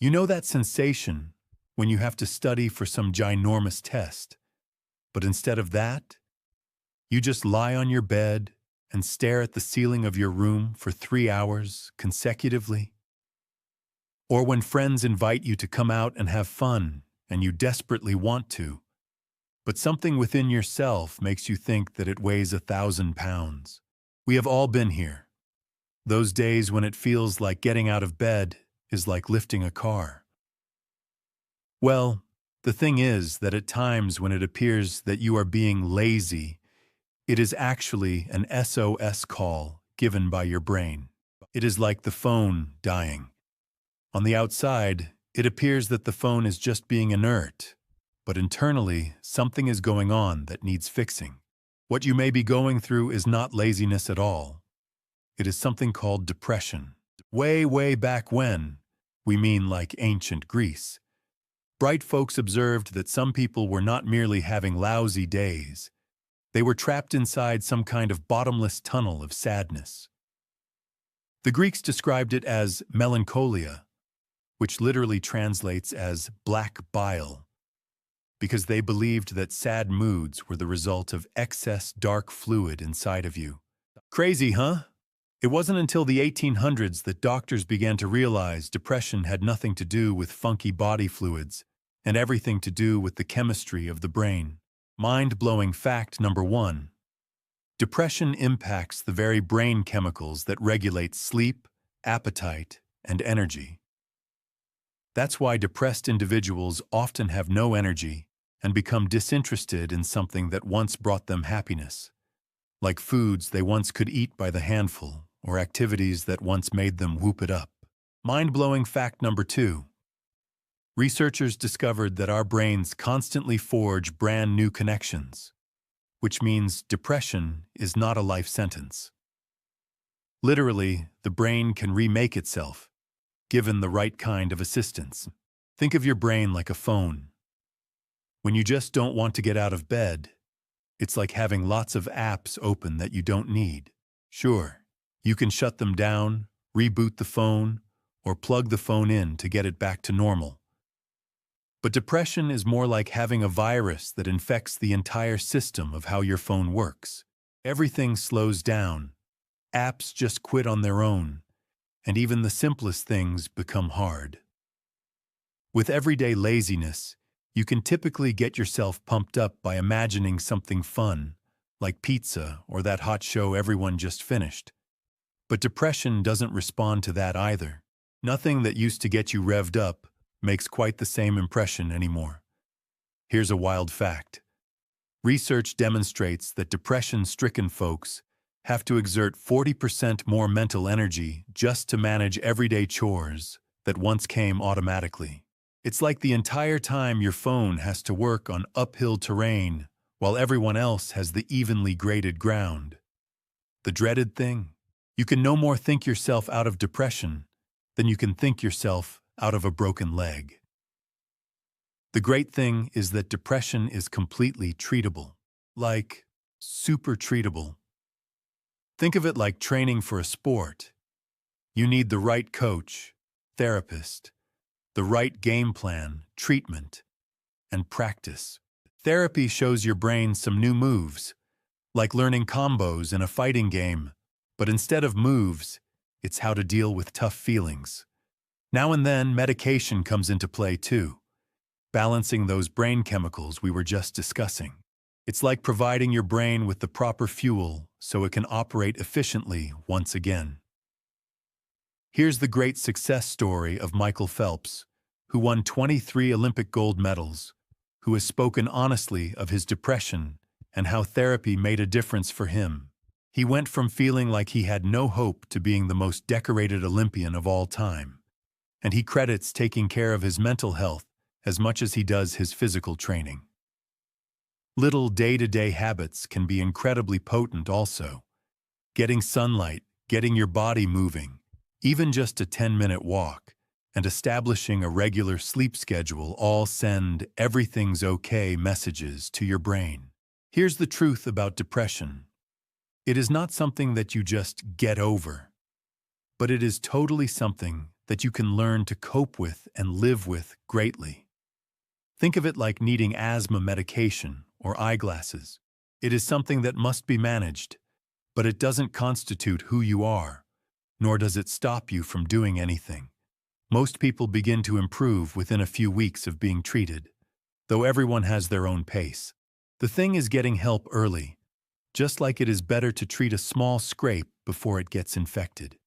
You know that sensation when you have to study for some ginormous test, but instead of that, you just lie on your bed and stare at the ceiling of your room for 3 hours consecutively? Or when friends invite you to come out and have fun and you desperately want to, but something within yourself makes you think that it weighs 1,000 pounds. We have all been here. Those days when it feels like getting out of bed is like lifting a car. Well, the thing is that at times when it appears that you are being lazy, it is actually an SOS call given by your brain. It is like the phone dying. On the outside, it appears that the phone is just being inert, but internally, something is going on that needs fixing. What you may be going through is not laziness at all. It is something called depression. Way, way back when, we mean like ancient Greece, bright folks observed that some people were not merely having lousy days, they were trapped inside some kind of bottomless tunnel of sadness. The Greeks described it as melancholia, which literally translates as black bile, because they believed that sad moods were the result of excess dark fluid inside of you. Crazy, huh? It wasn't until the 1800s that doctors began to realize depression had nothing to do with funky body fluids and everything to do with the chemistry of the brain. Mind-blowing fact number 1. Depression impacts the very brain chemicals that regulate sleep, appetite, and energy. That's why depressed individuals often have no energy and become disinterested in something that once brought them happiness, like foods they once could eat by the handful or activities that once made them whoop it up. Mind-blowing fact number 2. Researchers discovered that our brains constantly forge brand new connections, which means depression is not a life sentence. Literally, the brain can remake itself, given the right kind of assistance. Think of your brain like a phone. When you just don't want to get out of bed, it's like having lots of apps open that you don't need. Sure, you can shut them down, reboot the phone, or plug the phone in to get it back to normal. But depression is more like having a virus that infects the entire system of how your phone works. Everything slows down, apps just quit on their own, and even the simplest things become hard. With everyday laziness, you can typically get yourself pumped up by imagining something fun, like pizza or that hot show everyone just finished. But depression doesn't respond to that either. Nothing that used to get you revved up makes quite the same impression anymore. Here's a wild fact. Research demonstrates that depression-stricken folks have to exert 40% more mental energy just to manage everyday chores that once came automatically. It's like the entire time your phone has to work on uphill terrain while everyone else has the evenly graded ground. The dreaded thing? You can no more think yourself out of depression than you can think yourself out of a broken leg. The great thing is that depression is completely treatable, like super treatable. Think of it like training for a sport. You need the right coach, therapist, the right game plan, treatment, and practice. Therapy shows your brain some new moves, like learning combos in a fighting game, but instead of moves, it's how to deal with tough feelings. Now and then, medication comes into play too, balancing those brain chemicals we were just discussing. It's like providing your brain with the proper fuel so it can operate efficiently once again. Here's the great success story of Michael Phelps, who won 23 Olympic gold medals, who has spoken honestly of his depression and how therapy made a difference for him. He went from feeling like he had no hope to being the most decorated Olympian of all time. And he credits taking care of his mental health as much as he does his physical training. Little day-to-day habits can be incredibly potent also. Getting sunlight, getting your body moving, even just a 10-minute walk, and establishing a regular sleep schedule all send everything's okay messages to your brain. Here's the truth about depression. It is not something that you just get over, but it is totally something that you can learn to cope with and live with greatly. Think of it like needing asthma medication or eyeglasses. It is something that must be managed, but it doesn't constitute who you are, nor does it stop you from doing anything. Most people begin to improve within a few weeks of being treated, though everyone has their own pace. The thing is getting help early, just like it is better to treat a small scrape before it gets infected.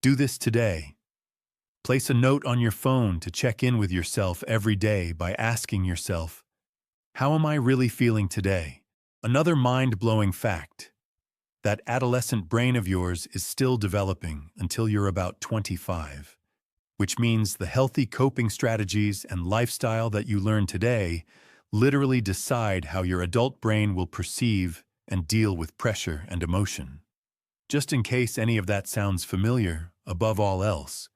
Do this today. Place a note on your phone to check in with yourself every day by asking yourself, "How am I really feeling today?" Another mind-blowing fact: that adolescent brain of yours is still developing until you're about 25, which means the healthy coping strategies and lifestyle that you learn today literally decide how your adult brain will perceive and deal with pressure and emotion. Just in case any of that sounds familiar, above all else,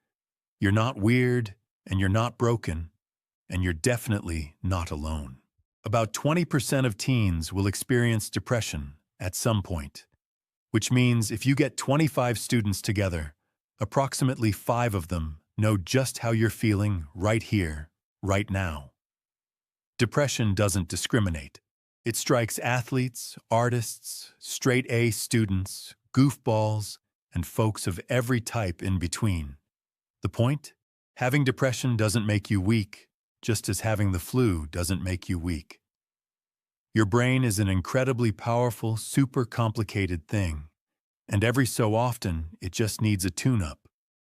you're not weird, and you're not broken, and you're definitely not alone. About 20% of teens will experience depression at some point, which means if you get 25 students together, approximately 5 of them know just how you're feeling right here, right now. Depression doesn't discriminate. It strikes athletes, artists, straight-A students, goofballs, and folks of every type in between. The point? Having depression doesn't make you weak, just as having the flu doesn't make you weak. Your brain is an incredibly powerful, super complicated thing, and every so often it just needs a tune-up.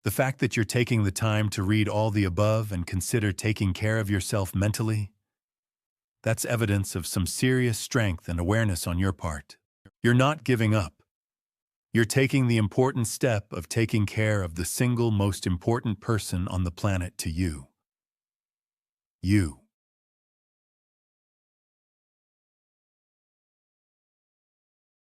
The fact that you're taking the time to read all the above and consider taking care of yourself mentally, that's evidence of some serious strength and awareness on your part. You're not giving up. You're taking the important step of taking care of the single most important person on the planet to you. You.